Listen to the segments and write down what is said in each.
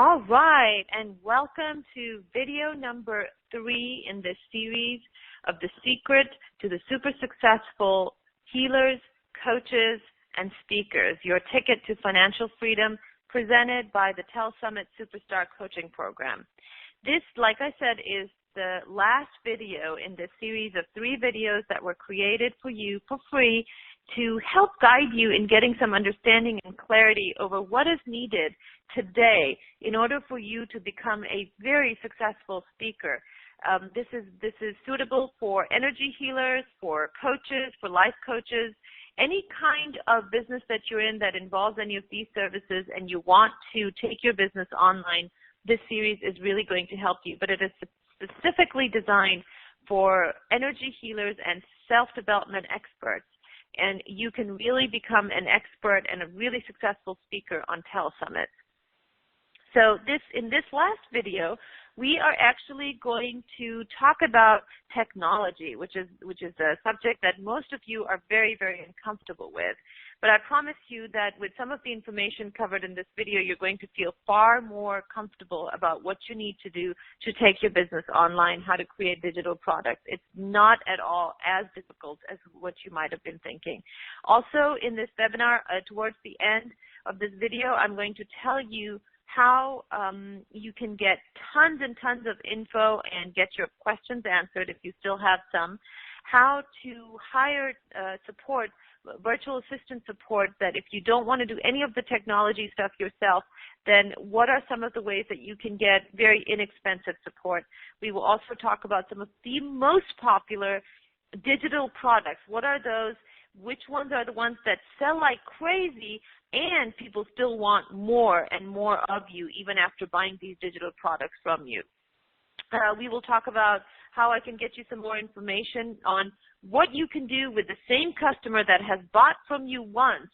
All right, and welcome to video number 3 in this series of The Secret to the Super Successful Healers, Coaches, and Speakers, your ticket to financial freedom, presented by the TELSummit Superstar Coaching Program. This, like I said, is the last video in this series of 3 videos that were created for you for free to help guide you in getting some understanding and clarity over what is needed today in order for you to become a very successful speaker. This is suitable for energy healers, for coaches, for life coaches, any kind of business that you're in that involves any of these services and you want to take your business online. This series is really going to help you, but it is specifically designed for energy healers and self-development experts. And you can really become an expert and a really successful speaker on TELSummit. So in this last video, we are actually going to talk about technology, which is a subject that most of you are very, very uncomfortable with. But I promise you that with some of the information covered in this video, you're going to feel far more comfortable about what you need to do to take your business online, how to create digital products. It's not at all as difficult as what you might have been thinking. Also, in this webinar, towards the end of this video, I'm going to tell you how you can get tons and tons of info and get your questions answered if you still have some, how to hire support, virtual assistant support, that if you don't want to do any of the technology stuff yourself, then what are some of the ways that you can get very inexpensive support. We will also talk about some of the most popular digital products. What are those? Which ones are the ones that sell like crazy and people still want more and more of you even after buying these digital products from you? We will talk about how I can get you some more information on what you can do with the same customer that has bought from you once,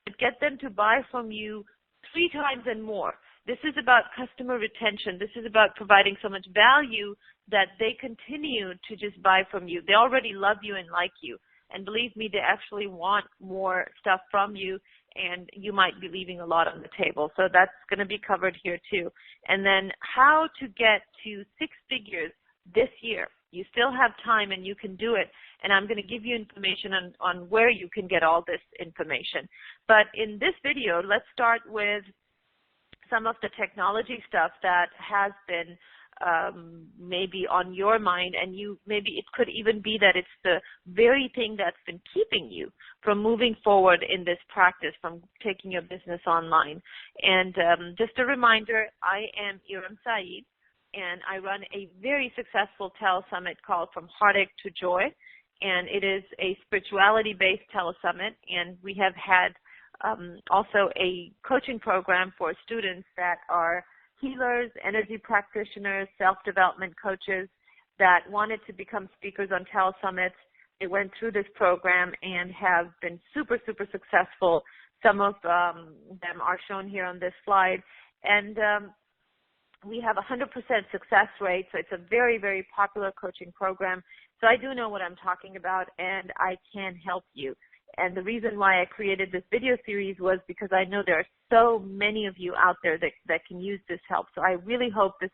but get them to buy from you 3 times and more. This is about customer retention. This is about providing so much value that they continue to just buy from you. They already love you and like you. And believe me, they actually want more stuff from you, and you might be leaving a lot on the table. So that's going to be covered here too. And then how to get to 6 figures this year. You still have time and you can do it. And I'm going to give you information on where you can get all this information. But in this video, let's start with some of the technology stuff that has been maybe on your mind, and maybe it could even be that it's the very thing that's been keeping you from moving forward in this practice, from taking your business online. And just a reminder, I am Iram Saeed, and I run a very successful TELSummit called From Heartache to Joy, and it is a spirituality-based TELSummit, and we have had also a coaching program for students that are healers, energy practitioners, self-development coaches that wanted to become speakers on TELSummit. They went through this program and have been super, super successful. Some of them are shown here on this slide. And we have a 100% success rate, so it's a very, very popular coaching program. So I do know what I'm talking about, and I can help you. And the reason why I created this video series was because I know there are so many of you out there that can use this help. So I really hope this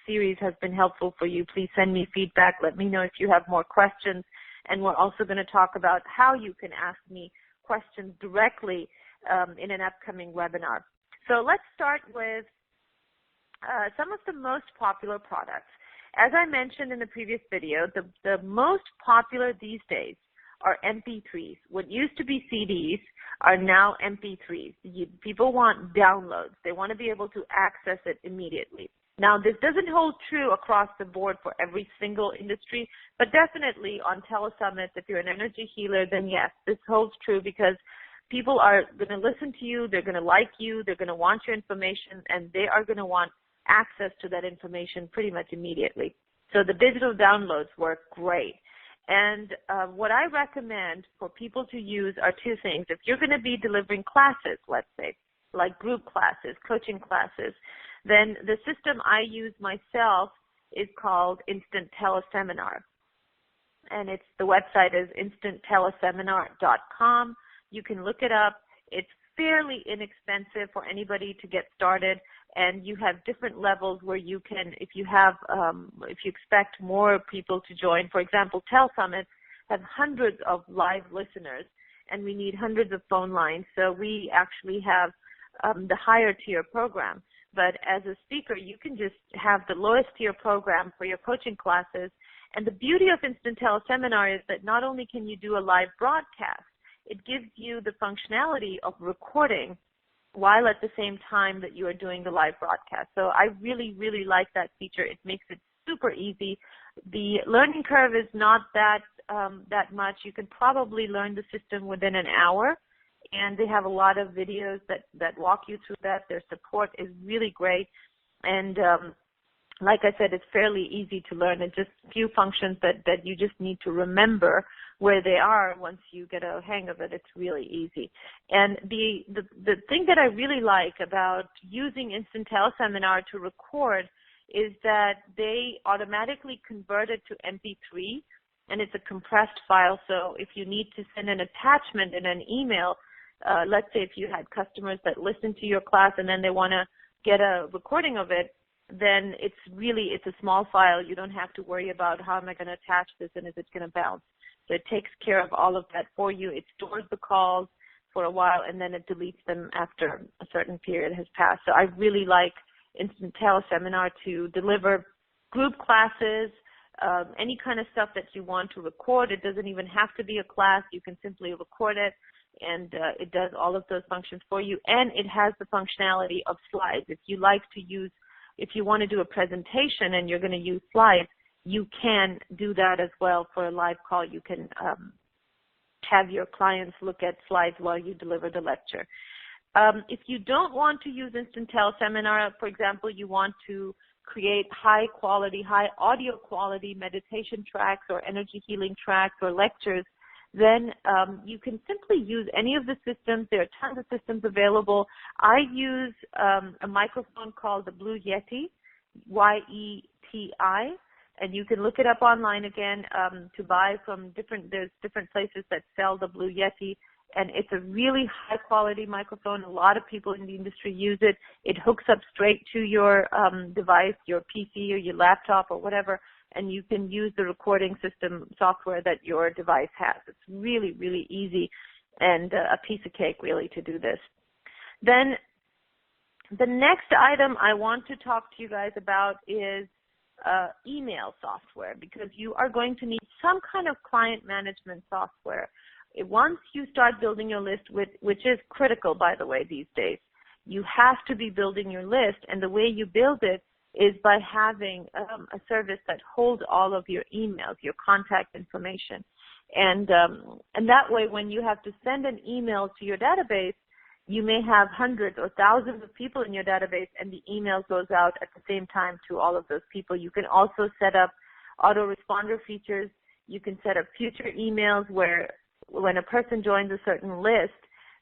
series has been helpful for you. Please send me feedback. Let me know if you have more questions. And we're also going to talk about how you can ask me questions directly in an upcoming webinar. So let's start with some of the most popular products. As I mentioned in the previous video, the most popular these days are MP3s. What used to be CDs are now MP3s. People want downloads. They want to be able to access it immediately. Now, this doesn't hold true across the board for every single industry, but definitely on TELSummit, if you're an energy healer, then yes, this holds true because people are going to listen to you, they're going to like you, they're going to want your information, and they are going to want access to that information pretty much immediately. So the digital downloads work great. And what I recommend for people to use are 2 things. If you're going to be delivering classes, let's say, like group classes, coaching classes, then the system I use myself is called Instant Teleseminar. And the website is instantteleseminar.com. You can look it up. It's fairly inexpensive for anybody to get started. and you have different levels where you can, if you expect more people to join, for example, Telsummit have hundreds of live listeners, and we need hundreds of phone lines, so we actually have the higher tier program. But as a speaker, you can just have the lowest tier program for your coaching classes. And the beauty of Instant Teleseminar is that not only can you do a live broadcast, it gives you the functionality of recording while at the same time that you are doing the live broadcast. So I really, really like that feature. It makes it super easy. The learning curve is not that much. You can probably learn the system within an hour, and they have a lot of videos that walk you through that. Their support is really great, and like I said, it's fairly easy to learn. It's just a few functions that you just need to remember where they are. Once you get a hang of it, it's really easy. And the thing that I really like about using Instant Teleseminar to record is that they automatically convert it to MP3, and it's a compressed file. So if you need to send an attachment in an email, let's say if you had customers that listen to your class and then they want to get a recording of it, then it's a small file. You don't have to worry about how am I going to attach this and is it going to bounce. So it takes care of all of that for you. It stores the calls for a while, and then it deletes them after a certain period has passed. So I really like Instant Teleseminar to deliver group classes, any kind of stuff that you want to record. It doesn't even have to be a class. You can simply record it, and it does all of those functions for you. And it has the functionality of slides. If you want to do a presentation and you're going to use slides, you can do that as well for a live call. You can have your clients look at slides while you deliver the lecture. If you don't want to use Instant Teleseminar, for example, you want to create high quality, high audio quality meditation tracks or energy healing tracks or lectures, then you can simply use any of the systems. There are tons of systems available. I use a microphone called the Blue Yeti, Y-E-T-I, and you can look it up online again to buy from there's different places that sell the Blue Yeti, and it's a really high quality microphone. A lot of people in the industry use it. It hooks up straight to your device, your PC or your laptop or whatever, and you can use the recording system software that your device has. It's really, really easy and a piece of cake really to do this. Then the next item I want to talk to you guys about is email software, because you are going to need some kind of client management software. Once you start building your list, which is critical, by the way, these days, you have to be building your list, and the way you build it is by having a service that holds all of your emails, your contact information. And that way, when you have to send an email to your database, you may have hundreds or thousands of people in your database, and the email goes out at the same time to all of those people. You can also set up autoresponder features. You can set up future emails where when a person joins a certain list,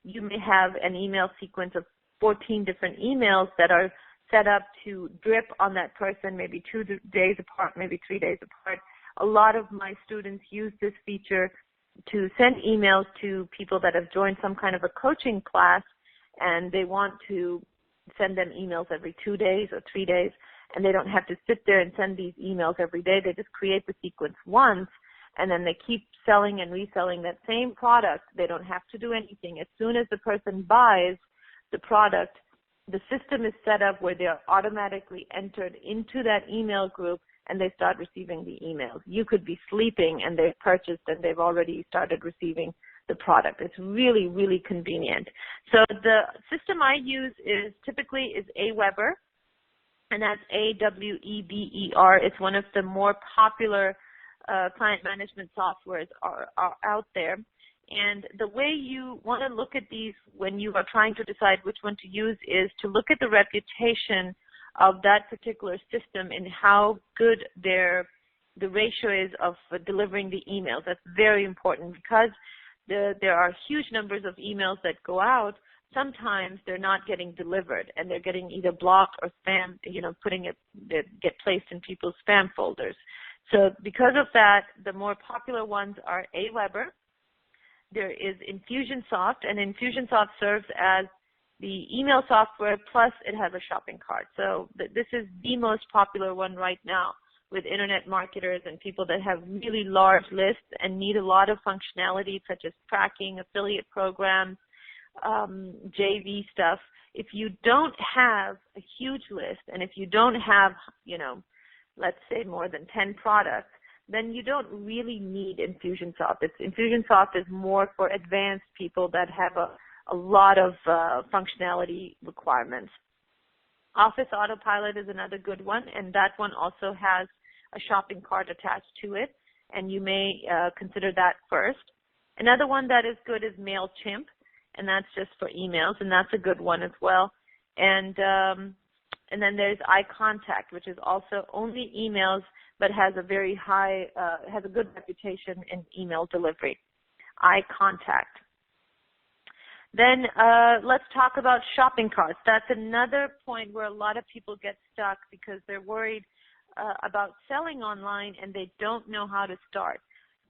you may have an email sequence of 14 different emails that are set up to drip on that person, maybe 2 days apart, maybe 3 days apart. A lot of my students use this feature to send emails to people that have joined some kind of a coaching class, and they want to send them emails every 2 days or 3 days, and they don't have to sit there and send these emails every day. They just create the sequence once, and then they keep selling and reselling that same product. They don't have to do anything. As soon as the person buys the product, the system is set up where they are automatically entered into that email group, and they start receiving the emails. You could be sleeping and they've purchased and they've already started receiving the product. It's really, really convenient. So the system I use is typically Aweber, and that's A-W-E-B-E-R. It's one of the more popular client management softwares are out there. And the way you want to look at these when you are trying to decide which one to use is to look at the reputation of that particular system and how good the ratio is of delivering the emails. That's very important, because there are huge numbers of emails that go out. Sometimes they're not getting delivered, and they're getting either blocked or spam, they get placed in people's spam folders. So because of that, the more popular ones are Aweber. There is Infusionsoft, and Infusionsoft serves as the email software, plus it has a shopping cart. So this is the most popular one right now with internet marketers and people that have really large lists and need a lot of functionality such as tracking, affiliate programs, JV stuff. If you don't have a huge list, and if you don't have, let's say more than 10 products, then you don't really need Infusionsoft. Infusionsoft is more for advanced people that have a lot of functionality requirements. Office Autopilot is another good one, and that one also has a shopping cart attached to it, and you may consider that first. Another one that is good is MailChimp, and that's just for emails, and that's a good one as well. And then there's iContact, which is also only emails, but has a very high, has a good reputation in email delivery. iContact. Then let's talk about shopping carts. That's another point where a lot of people get stuck because they're worried about selling online and they don't know how to start.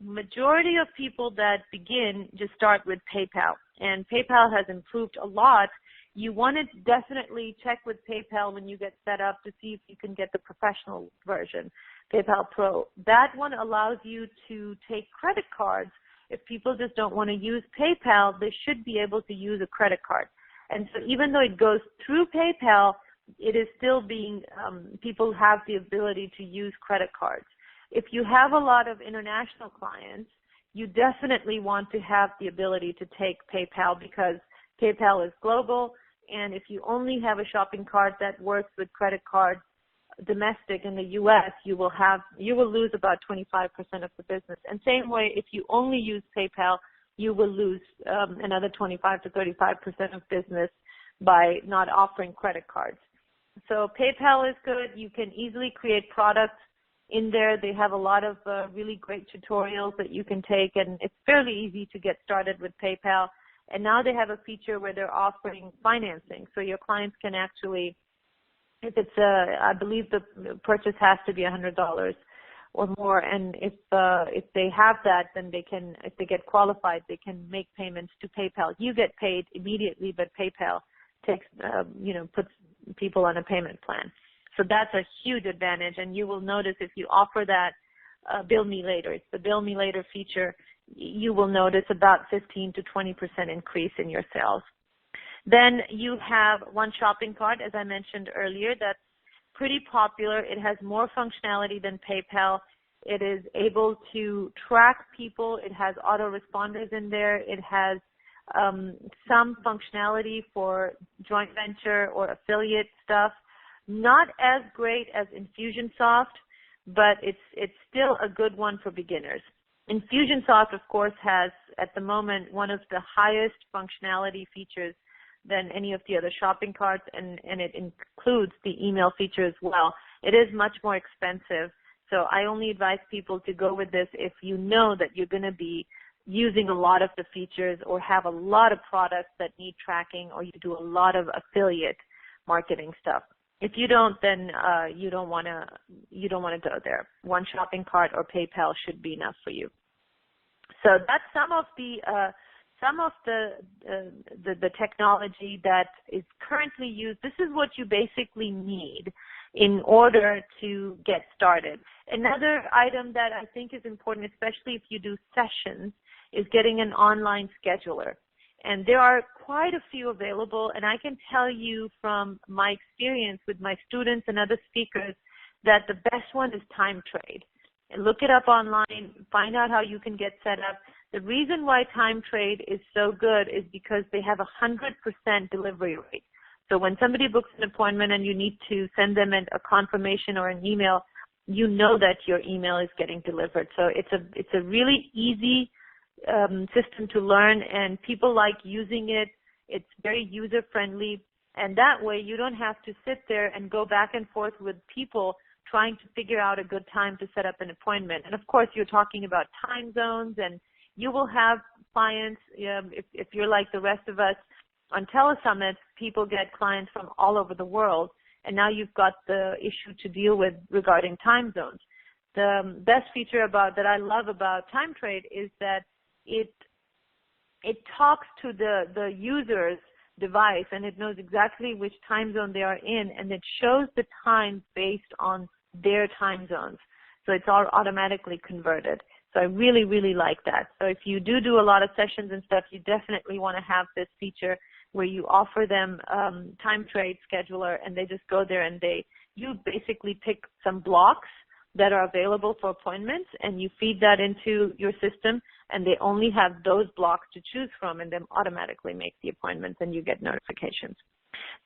Majority of people that begin just start with PayPal, and PayPal has improved a lot. You want to definitely check with PayPal when you get set up to see if you can get the professional version, PayPal Pro. That one allows you to take credit cards. If people just don't want to use PayPal, they should be able to use a credit card. And so even though it goes through PayPal, it is still being, people have the ability to use credit cards. If you have a lot of international clients, you definitely want to have the ability to take PayPal because PayPal is global, and if you only have a shopping cart that works with credit cards domestic in the U.S., you will lose about 25% of the business. And same way, if you only use PayPal, you will lose another 25 to 35% of business by not offering credit cards. So PayPal is good. You can easily create products in there. They have a lot of really great tutorials that you can take, and it's fairly easy to get started with PayPal. And now they have a feature where they're offering financing, so your clients can actually, if it's I believe the purchase has to be $100 or more, and if they have that, then they can, if they get qualified, they can make payments to PayPal. You get paid immediately, but PayPal takes, puts people on a payment plan. So that's a huge advantage, and you will notice if you offer that Bill Me Later, it's the Bill Me Later feature, you will notice about 15 to 20% increase in your sales. Then you have One Shopping Cart, as I mentioned earlier. That's pretty popular. It has more functionality than PayPal. It is able to track people. It has autoresponders in there. It has some functionality for joint venture or affiliate stuff. Not as great as Infusionsoft, but it's still a good one for beginners. Infusionsoft, of course, has at the moment one of the highest functionality features than any of the other shopping carts, and it includes the email feature as well. It is much more expensive, so I only advise people to go with this if you know that you're going to be using a lot of the features or have a lot of products that need tracking, or you do a lot of affiliate marketing stuff. If you don't, then you don't want to go there. One Shopping Cart or PayPal should be enough for you. So that's some of the technology that is currently used. This is what you basically need in order to get started. Another item that I think is important, especially if you do sessions, is getting an online scheduler. And there are quite a few available, and I can tell you from my experience with my students and other speakers that the best one is TimeTrade. And look it up online, find out how you can get set up. The reason why TimeTrade is so good is because they have 100% delivery rate. So when somebody books an appointment and you need to send them a confirmation or an email, you know that your email is getting delivered. So it's a really easy system to learn, and people like using it. It's very user friendly, and that way you don't have to sit there and go back and forth with people trying to figure out a good time to set up an appointment. And of course, you're talking about time zones, and you will have clients, if you're like the rest of us on telesummits, people get clients from all over the world, and now you've got the issue to deal with regarding time zones. The best feature that I love about TimeTrade is that it talks to the users device, and it knows exactly which time zone they are in, and it shows the times based on their time zones. So it's all automatically converted. So I really, really like that. So if you do a lot of sessions and stuff, you definitely want to have this feature where you offer them time trade scheduler, and they just go there and you basically pick some blocks that are available for appointments, and you feed that into your system, and they only have those blocks to choose from, and then automatically make the appointments, and you get notifications.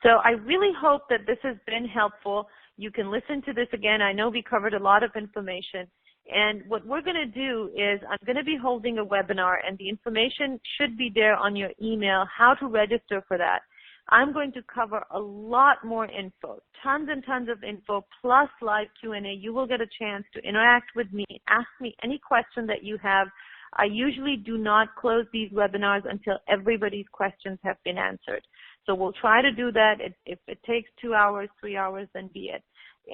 So I really hope that this has been helpful. You can listen to this again. I know we covered a lot of information. And what we're going to do is I'm going to be holding a webinar, and the information should be there on your email, how to register for that. I'm going to cover a lot more info, tons and tons of info, plus live Q&A. You will get a chance to interact with me, ask me any question that you have. I usually do not close these webinars until everybody's questions have been answered. So we'll try to do that. If it takes 2 hours, 3 hours, then be it.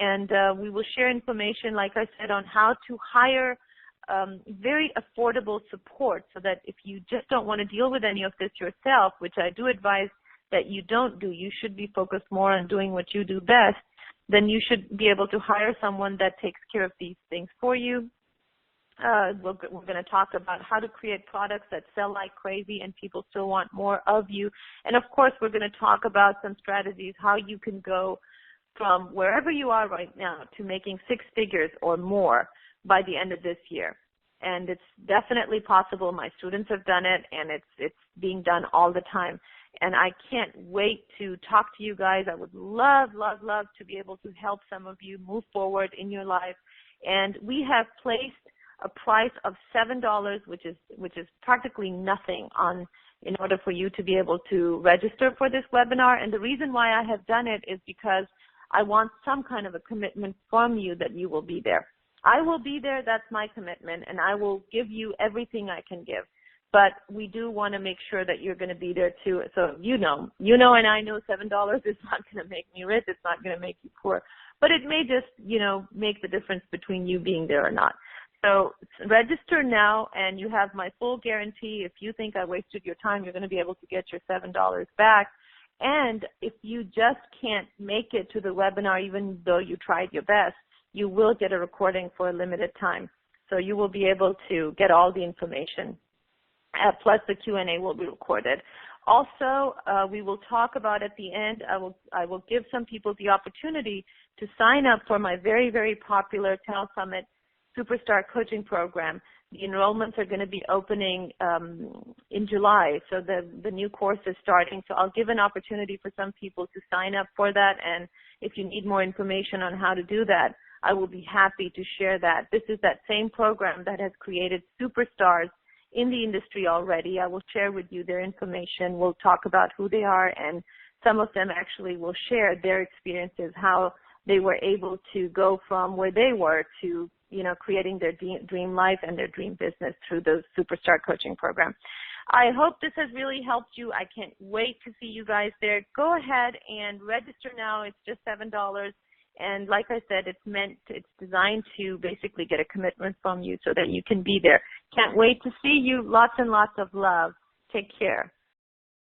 And we will share information, like I said, on how to hire very affordable support, so that if you just don't want to deal with any of this yourself, which I do advise that you don't do, you should be focused more on doing what you do best, then you should be able to hire someone that takes care of these things for you. We're going to talk about how to create products that sell like crazy and people still want more of you. And of course, we're going to talk about some strategies, how you can go from wherever you are right now to making 6 figures or more by the end of this year. And it's definitely possible. My students have done it, and it's being done all the time. And I can't wait to talk to you guys. I would love, love, love to be able to help some of you move forward in your life. And we have placed a price of $7, which is practically nothing in order for you to be able to register for this webinar. And the reason why I have done it is because I want some kind of a commitment from you that you will be there. I will be there, that's my commitment, and I will give you everything I can give. But we do want to make sure that you're going to be there too. So you know, and I know $7 is not going to make me rich, it's not going to make you poor. But it may just, make the difference between you being there or not. So register now, and you have my full guarantee. If you think I wasted your time, you're going to be able to get your $7 back. And if you just can't make it to the webinar, even though you tried your best, you will get a recording for a limited time. So you will be able to get all the information. Plus the Q&A will be recorded. Also, we will talk about at the end, I will give some people the opportunity to sign up for my very, very popular Telsummit Superstar Coaching Program. The enrollments are going to be opening in July, so the new course is starting. So I'll give an opportunity for some people to sign up for that, and if you need more information on how to do that, I will be happy to share that. This is that same program that has created superstars in the industry already. I will share with you their information. We'll talk about who they are, and some of them actually will share their experiences, how they were able to go from where they were to creating their dream life and their dream business through the Superstar Coaching Program. I hope this has really helped you. I can't wait to see you guys there. Go ahead and register now. It's just $7. And like I said, it's designed to basically get a commitment from you so that you can be there. Can't wait to see you. Lots and lots of love. Take care.